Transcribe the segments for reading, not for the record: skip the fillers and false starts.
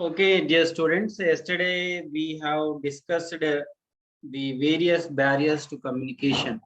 Okay, dear students, yesterday we have discussed the various barriers to communication.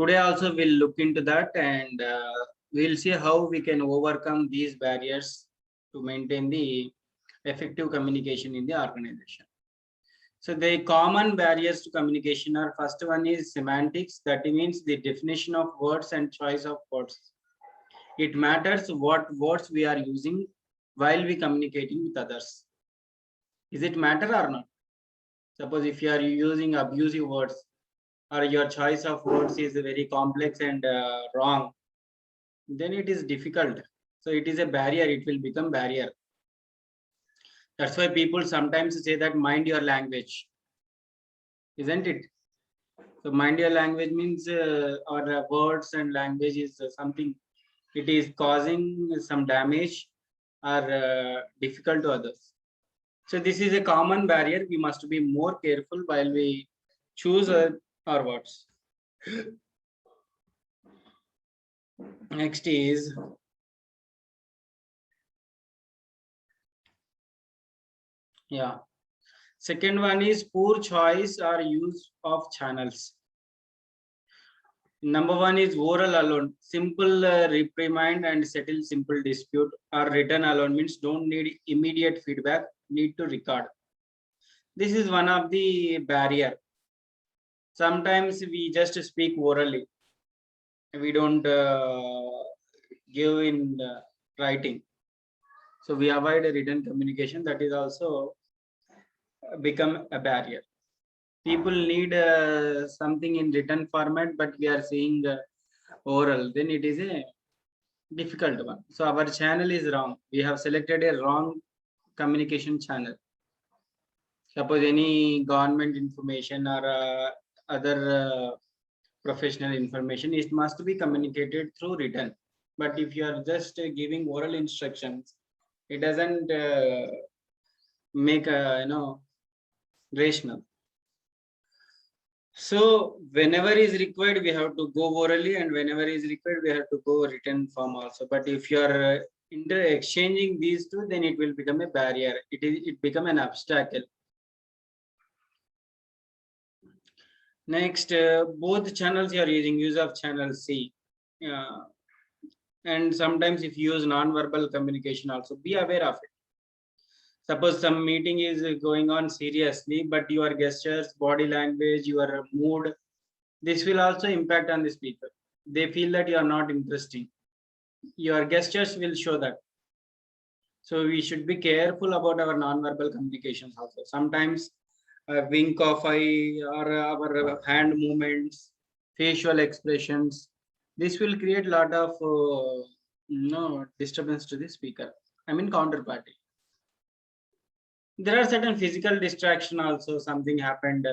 Today also we'll look into that and we'll see how we can overcome these barriers to maintain the effective communication in the organization. So the common barriers to communication are, first one is semantics. That means the definition of words and choice of words. It matters what words we are using while we communicating with others. Is it matter or not? Suppose if you are using abusive words or your choice of words is very complex and wrong, then it is difficult. So it is a barrier, it will become barrier. That's why people sometimes say that mind your language, isn't it? So mind your language means or words and language is something, it is causing some damage or difficult to others. So this is a common barrier. We must be more careful while we choose our words. Next is second one is poor choice or use of channels. Number one is oral alone, simple reprimand and settle simple dispute, or written alone means don't need immediate feedback, need to record. This is one of the barrier. Sometimes we just speak orally, we don't give in writing. So we avoid a written communication, that is also become a barrier. People need something in written format, but we are seeing oral, then it is a difficult one. So our channel is wrong. We have selected a wrong communication channel. Suppose any government information or other professional information, it must be communicated through written. But if you are just giving oral instructions, it doesn't make rational. So whenever is required, we have to go orally, and whenever is required, we have to go written form also. But if you are exchanging these two, then it will become a barrier. It become an obstacle. Next, both channels you are using, use of channel C. And sometimes if you use non-verbal communication also, be aware of it. Suppose some meeting is going on seriously, but your gestures, body language, your mood, this will also impact on the speaker. They feel that you are not interesting. Your gestures will show that. So we should be careful about our non-verbal communications also. Sometimes a wink of eye or our hand movements, facial expressions, this will create a lot of disturbance to the speaker. I mean counterparty. There are certain physical distraction also. Something happened.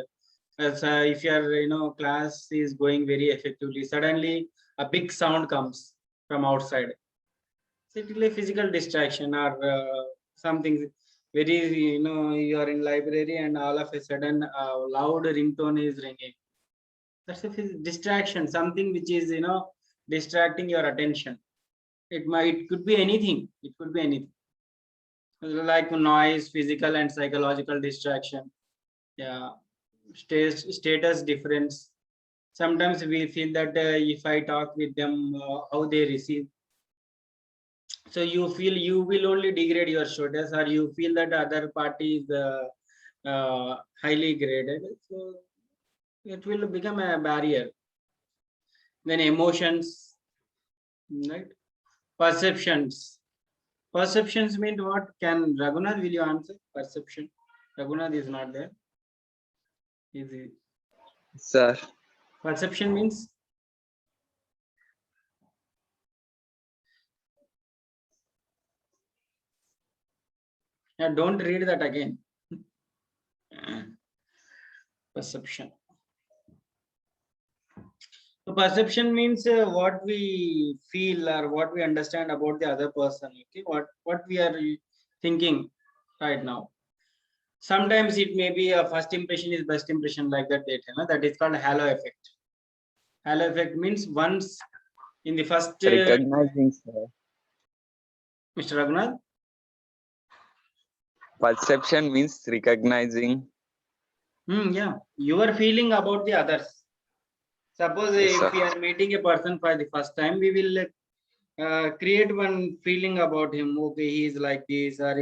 As if your class is going very effectively, suddenly a big sound comes from outside. So it will be a physical distraction or something very you are in library and all of a sudden a loud ringtone is ringing. That's a distraction, something which is distracting your attention. It could be anything. It could be anything like noise, physical and psychological distraction. Yeah, status difference. Sometimes we feel that if I talk with them, how they receive. So you feel you will only degrade your status, or you feel that other party is highly graded. So it will become a barrier. Then emotions, right? Perceptions. Perceptions mean what? Can Raghunath, will you answer? Perception. Raghunath is not there. Is it? Sir, Perception means? Yeah, don't read that again. Perception. So perception means what we feel or what we understand about the other person. Okay, what we are thinking right now. Sometimes it may be a first impression is best impression, like that data. That is called halo effect. Halo effect means once in the first. recognizing, sir. Mr. Raghunath. Perception means recognizing. Yeah, your feeling about the others. Suppose Yes, if sir. we are meeting a person for the first time, we will create one feeling about him. Okay, he is like this, or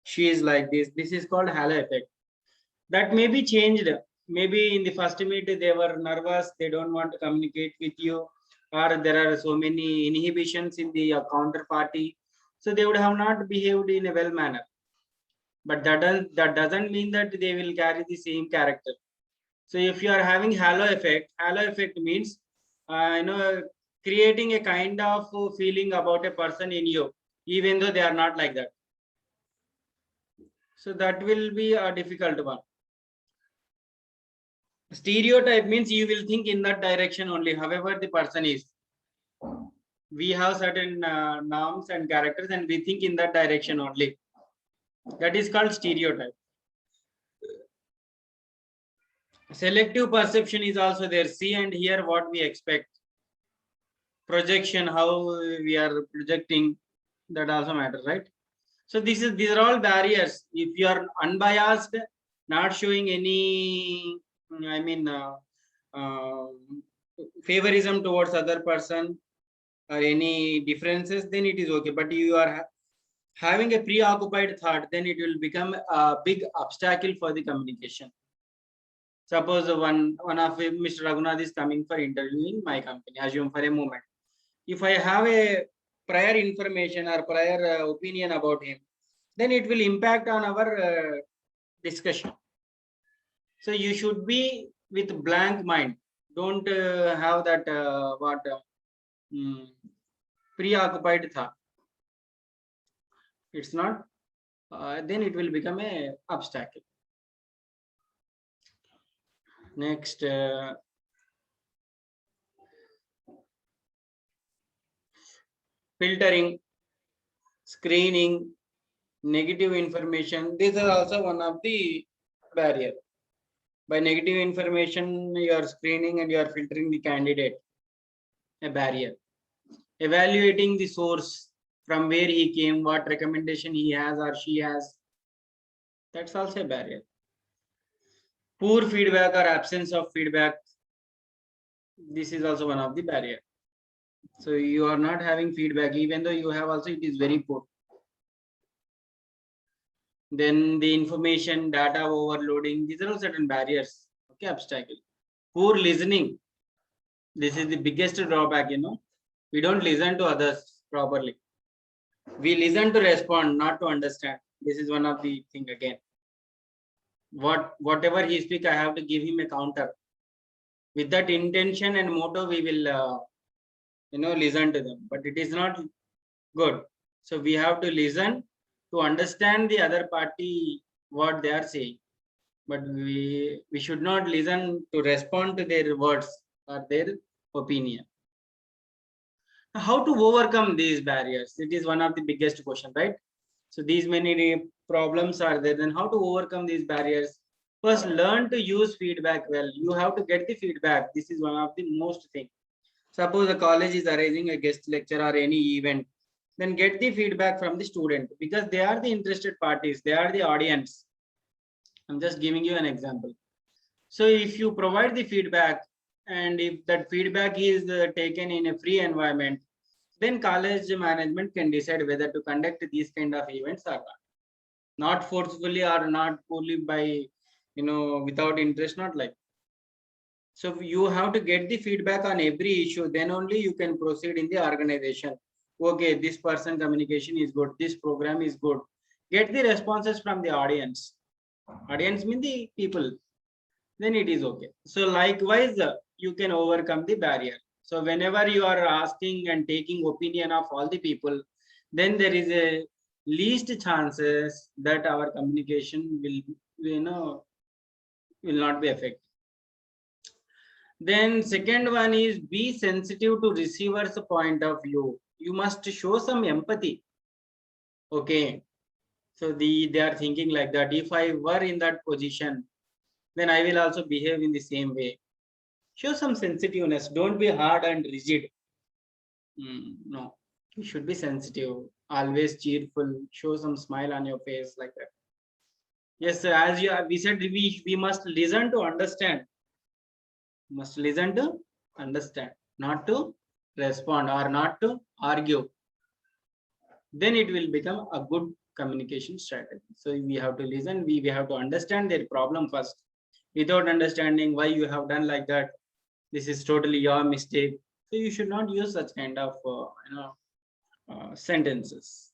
she is like this. This is called halo effect. That may be changed. Maybe in the first meet they were nervous, they don't want to communicate with you, or there are so many inhibitions in the counterparty, so they would have not behaved in a well manner. But that doesn't mean that they will carry the same character. So if you are having halo effect means creating a kind of feeling about a person in you, even though they are not like that. So that will be a difficult one. Stereotype means you will think in that direction only, however the person is. We have certain norms and characters, and we think in that direction only. That is called stereotype. Selective perception is also there. See and hear what we expect. Projection, how we are projecting, that also matters, right? So these are all barriers. If you are unbiased, not showing any, I mean, uh, favorism towards other person or any differences, then it is okay. But you are having a preoccupied thought, then it will become a big obstacle for the communication. Suppose one of Mr. Raghunath is coming for interview in my company, assume for a moment. If I have a prior information or prior opinion about him, then it will impact on our discussion. So you should be with blank mind. Don't have that preoccupied thought. It's not. Then it will become a obstacle. Next, filtering, screening, negative information. These are also one of the barrier. By negative information, you are screening and you are filtering the candidate. A barrier. Evaluating the source, from where he came, what recommendation he has or she has. That's also a barrier. Poor feedback or absence of feedback. This is also one of the barrier. So you are not having feedback, even though you have also, it is very poor. Then the information data overloading, these are all certain barriers. Okay, obstacle. Poor listening. This is the biggest drawback, we don't listen to others properly. We listen to respond, not to understand. This is one of the thing again. Whatever he speak, I have to give him a counter. With that intention and motto, we will listen to them. But it is not good. So we have to listen to understand the other party what they are saying. But we should not listen to respond to their words or their opinion. How to overcome these barriers? It is one of the biggest question, right? So these many problems are there. Then how to overcome these barriers? First, learn to use feedback well. You have to get the feedback. This is one of the most thing. Suppose a college is arranging a guest lecture or any event, then get the feedback from the student, because they are the interested parties. They are the audience. I'm just giving you an example. So if you provide the feedback, and if that feedback is taken in a free environment, then college management can decide whether to conduct these kind of events or not forcefully or not fully by, without interest, not like. So you have to get the feedback on every issue, then only you can proceed in the organization. Okay, this person communication is good, this program is good. Get the responses from the audience. Audience mean the people. Then it is okay. So likewise, you can overcome the barrier. So whenever you are asking and taking opinion of all the people, then there is a least chances that our communication will not be affected. Then second one is be sensitive to receiver's point of view. You must show some empathy. Okay. So they are thinking like that. If I were in that position, then I will also behave in the same way. Show some sensitiveness. Don't be hard and rigid. No, you should be sensitive, always cheerful, show some smile on your face like that. Yes, sir, as we said, we must listen to understand. Must listen to understand, not to respond or not to argue. Then it will become a good communication strategy. So we have to listen, we have to understand their problem first. Without understanding why you have done like that, this is totally your mistake. So you should not use such kind of sentences.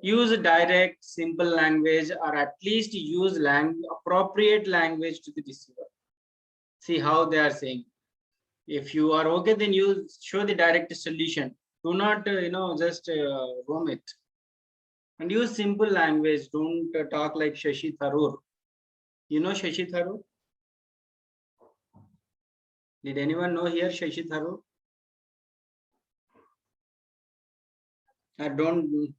Use direct, simple language, or at least use appropriate language to the receiver. See how they are saying. If you are okay, then you show the direct solution. Do not, just roam it. And use simple language. Don't talk like Shashi Tharoor. You know Shashi Tharoor? Did anyone know here Shashi Tharoor? Don't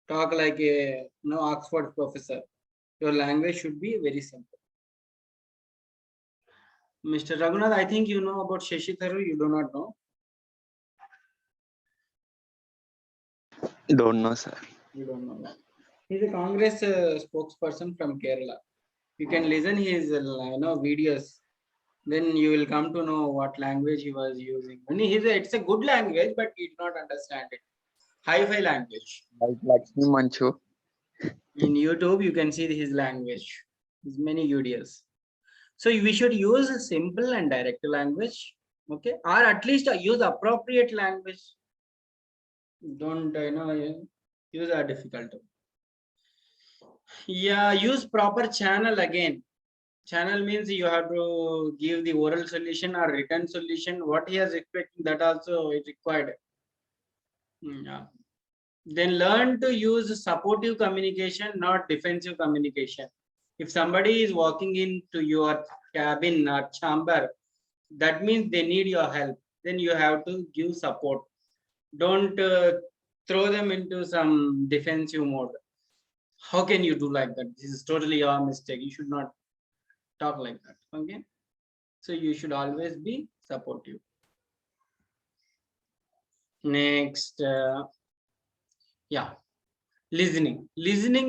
talk like a Oxford professor. Your language should be very simple. Mr. Raghunath, I think you know about Shashi Tharoor. You do not know. Don't know, sir. You don't know that. He's a Congress spokesperson from Kerala. You can listen his videos. Then you will come to know what language he was using. It's a good language, but he did not understand it. Hi-fi language. Like Lakshmi Manchu. In YouTube, you can see his language. There's many videos. So we should use a simple and direct language, okay, or at least use appropriate language. Don't use a difficult. Yeah, use proper channel again. Channel means you have to give the oral solution or written solution. What he is expecting, that also is required. Yeah. Then learn to use supportive communication, not defensive communication. If somebody is walking into your cabin or chamber, that means they need your help. Then you have to give support. Don't throw them into some defensive mode. How can you do like that? This is totally your mistake. You should not talk like that. Okay. So you should always be supportive. Next, yeah, listening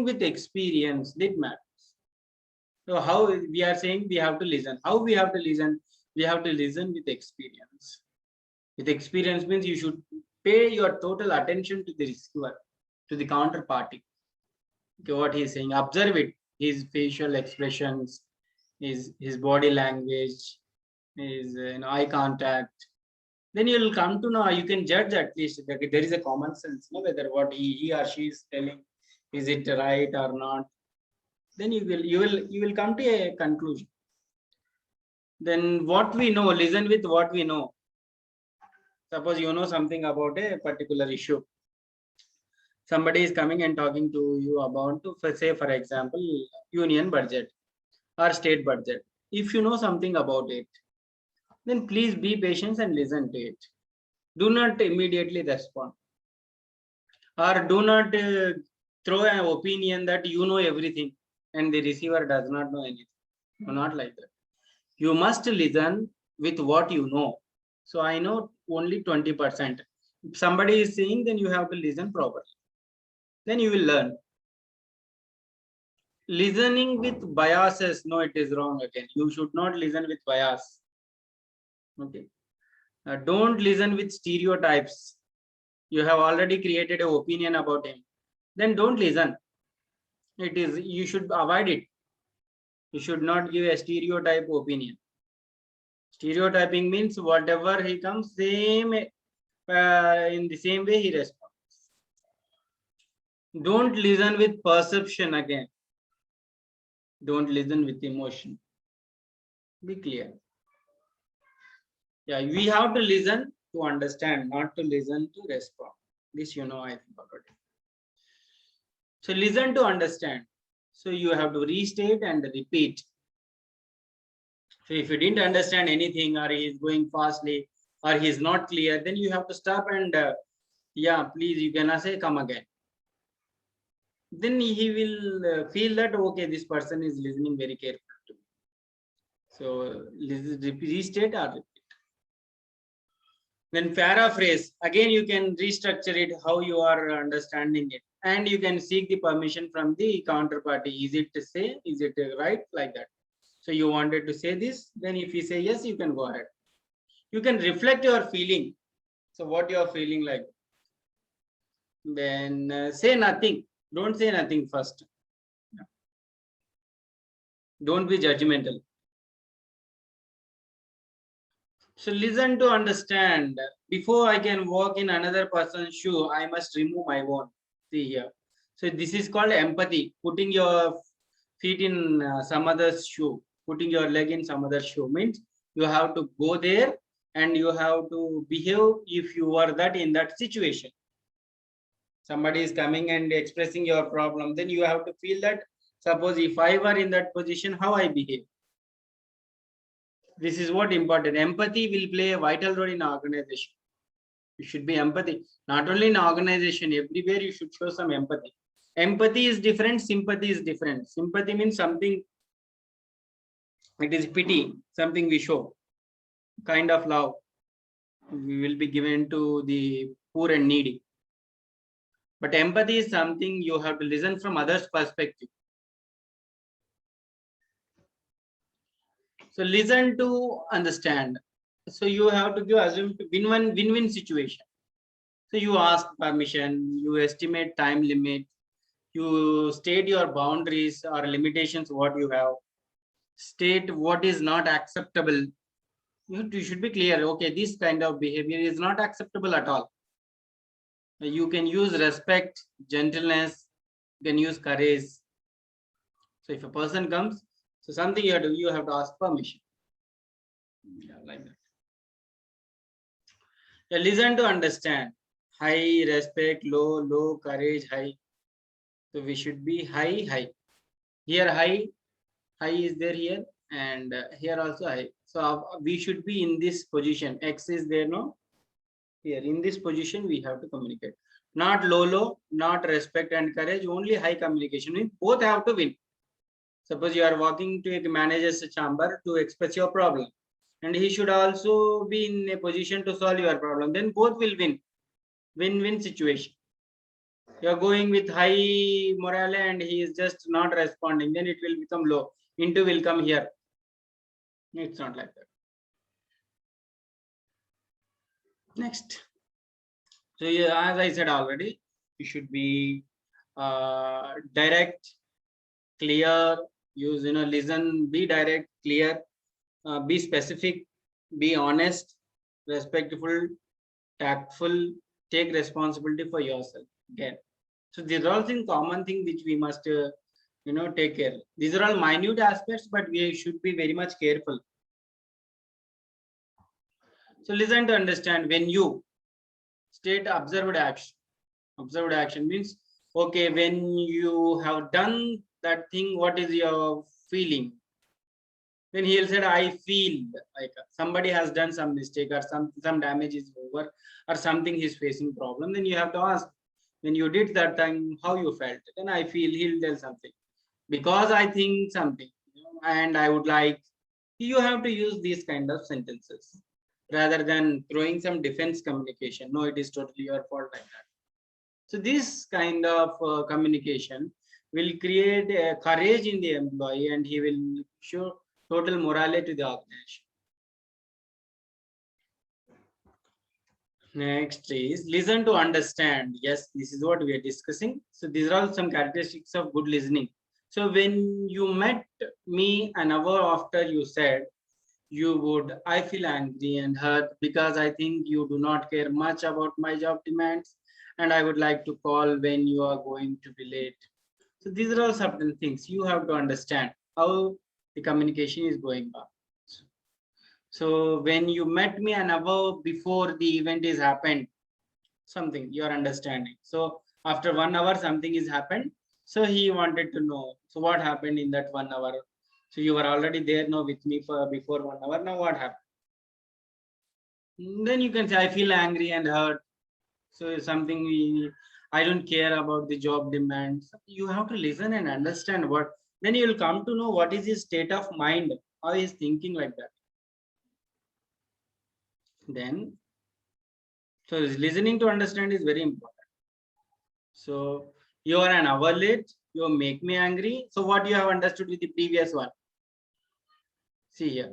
with experience, that matters. So how we are saying we have to listen. How we have to listen? We have to listen with experience. With experience means you should pay your total attention to the receiver, to the counterparty. Okay, what he is saying, observe it, his facial expressions, his body language, his eye contact. Then you will come to know, you can judge at least that there is a common sense, whether what he or she is telling, is it right or not. Then you will come to a conclusion. Then what we know, listen with what we know. Suppose you know something about a particular issue. Somebody is coming and talking to you about, say for example, union budget or state budget. If you know something about it, then please be patient and listen to it. Do not immediately respond, or do not throw an opinion that you know everything and the receiver does not know anything. No, not like that. You must listen with what you know. So I know only 20%. If somebody is saying, then you have to listen properly. Then you will learn. Listening with biases, no, it is wrong again. You should not listen with bias. Okay. Don't listen with stereotypes. You have already created an opinion about him. Then don't listen. You should avoid it. You should not give a stereotype opinion. Stereotyping means whatever he comes, same in the same way he responds. Don't listen with perception again. Don't listen with emotion. Be clear. Yeah, we have to listen to understand, not to listen to respond. This I think already. So listen to understand. So you have to restate and repeat. So if you didn't understand anything, or he is going fastly, or he is not clear, then you have to stop and yeah, please, you cannot say come again. Then he will feel that okay, this person is listening very carefully to me. So restate or repeat. Then paraphrase, again you can restructure it how you are understanding it. and you can seek the permission from the counterparty. Is it to say, is it right, like that? So you wanted to say this, then if you say yes, you can go ahead. You can reflect your feeling. So what you are feeling like. Then say nothing. Don't say nothing first. Don't be judgmental. So listen to understand. Before I can walk in another person's shoe, I must remove my own. See here. So this is called empathy. Putting your feet in some other's shoe. Putting your leg in some other shoe means you have to go there and you have to behave if you are that in that situation. Somebody is coming and expressing your problem, then you have to feel that, suppose if I were in that position, how I behave. This is what important. Empathy will play a vital role in organization. You should be empathy. Not only in organization, everywhere you should show some empathy. Empathy is different, sympathy is different. Sympathy means something, it is pity, something we show. Kind of love we will be given to the poor and needy. But empathy is something you have to listen from others' perspective. So listen to understand. So you have to give assume to win-win situation. So you ask permission, you estimate time limit, you state your boundaries or limitations, what you have, state what is not acceptable. You should be clear. Okay, this kind of behavior is not acceptable at all. You can use respect, gentleness, you can use courage. So if a person comes, so something you have to ask permission. Yeah, like that. Yeah, listen to understand. High, respect, low, courage, high. So we should be high. Here high is there here, and here also high. So we should be in this position. X is there, no? Here in this position we have to communicate. Not low, not respect and courage, only high communication. We both have to win. Suppose you are walking to a manager's chamber to express your problem, and he should also be in a position to solve your problem. Then both will win. Win-win situation. You are going with high morale and he is just not responding, then it will become low. Into will come here. It's not like that. Next. So yeah, as I said already, you should be direct, clear, use, listen, be direct, clear, be specific, be honest, respectful, tactful, take responsibility for yourself. Again. So these are all things, common thing which we must take care. These are all minute aspects, but we should be very much careful. So listen to understand. When you state observed action means, okay, when you have done that thing, what is your feeling? Then he'll say, I feel like somebody has done some mistake or some damage is over or something he's facing problem. Then you have to ask, when you did that time, how you felt. Then I feel, he'll tell something. Because I think something, and I would like, you have to use these kind of sentences rather than throwing some defense communication. No, it is totally your fault, like that. So this kind of communication will create a courage in the employee and he will show total morality to the organization. Next is listen to understand. Yes, this is what we are discussing. So these are all some characteristics of good listening. So when you met me an hour after you said you would, I feel angry and hurt because I think you do not care much about my job demands and I would like to call when you are going to be late. So these are all certain things you have to understand how the communication is going on. So when you met me an hour before the event is happened, something you are understanding. So after 1 hour, something is happened. So he wanted to know. So what happened in that 1 hour? So you were already there now with me for before 1 hour. Now what happened? Then you can say, I feel angry and hurt. So something I don't care about the job demands. You have to listen and understand what. Then you will come to know what is his state of mind. How he is thinking like that. Then, so listening to understand is very important. So You are an hour late. You make me angry. So what you have understood with the previous one? See here.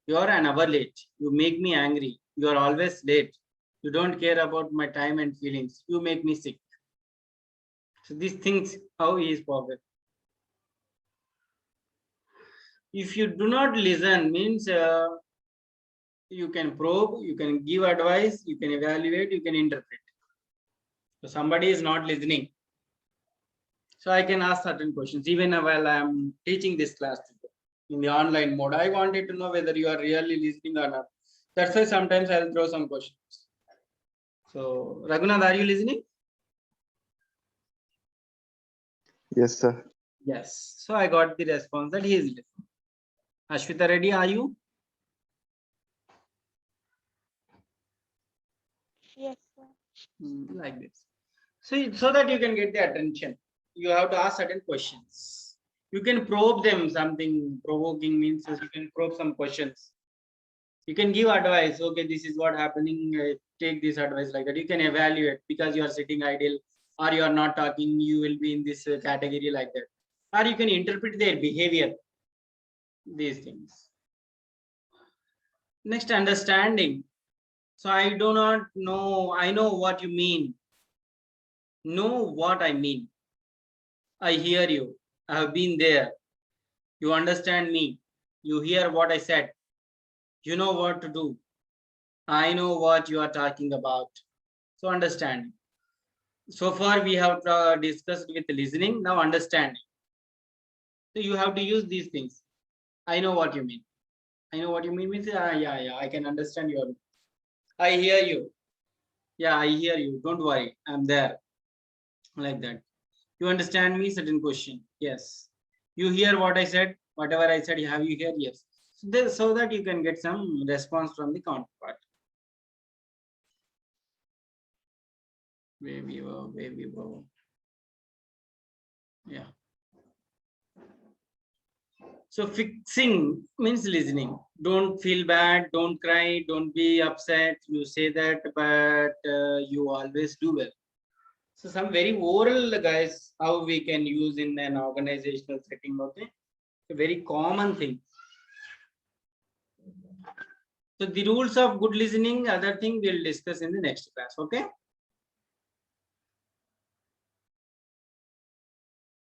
You are an hour late. You make me angry. You are always late. You don't care about my time and feelings. You make me sick. So these things, how he is forget. If you do not listen, means you can probe, you can give advice, you can evaluate, you can interpret. So somebody is not listening. So I can ask certain questions even while I am teaching this class in the online mode. I wanted to know whether you are really listening or not. That's why sometimes I'll throw some questions. So Raghunath, are you listening? Yes, sir. Yes. So I got the response that he is listening. Ashwita Reddy, are you? Yes, sir. Like this. So that you can get the attention, you have to ask certain questions. You can probe them, something provoking means you can probe some questions. You can give advice. Okay, this is what happening. Take this advice like that. You can evaluate because you are sitting idle or you are not talking. You will be in this category like that. Or you can interpret their behavior. These things. Next, understanding. So I do not know. I know what you mean. Know what I mean. I hear you. I have been there. You understand me. You hear what I said. You know what to do. I know what you are talking about. So understanding. So far we have discussed with listening. Now understanding. So you have to use these things. I know what you mean. I know what you mean means yeah. I can understand your. I hear you. Yeah, I hear you. Don't worry. I'm there. Like that. You understand me? Certain question. Yes. You hear what I said? Whatever I said, have you hear? Yes. So that you can get some response from the counterpart. Where we were. Yeah. So fixing means listening. Don't feel bad. Don't cry. Don't be upset. You say that, but you always do well. So some very oral guys, how we can use in an organizational setting. Okay, a very common thing. So the rules of good listening, other thing we'll discuss in the next class. Okay.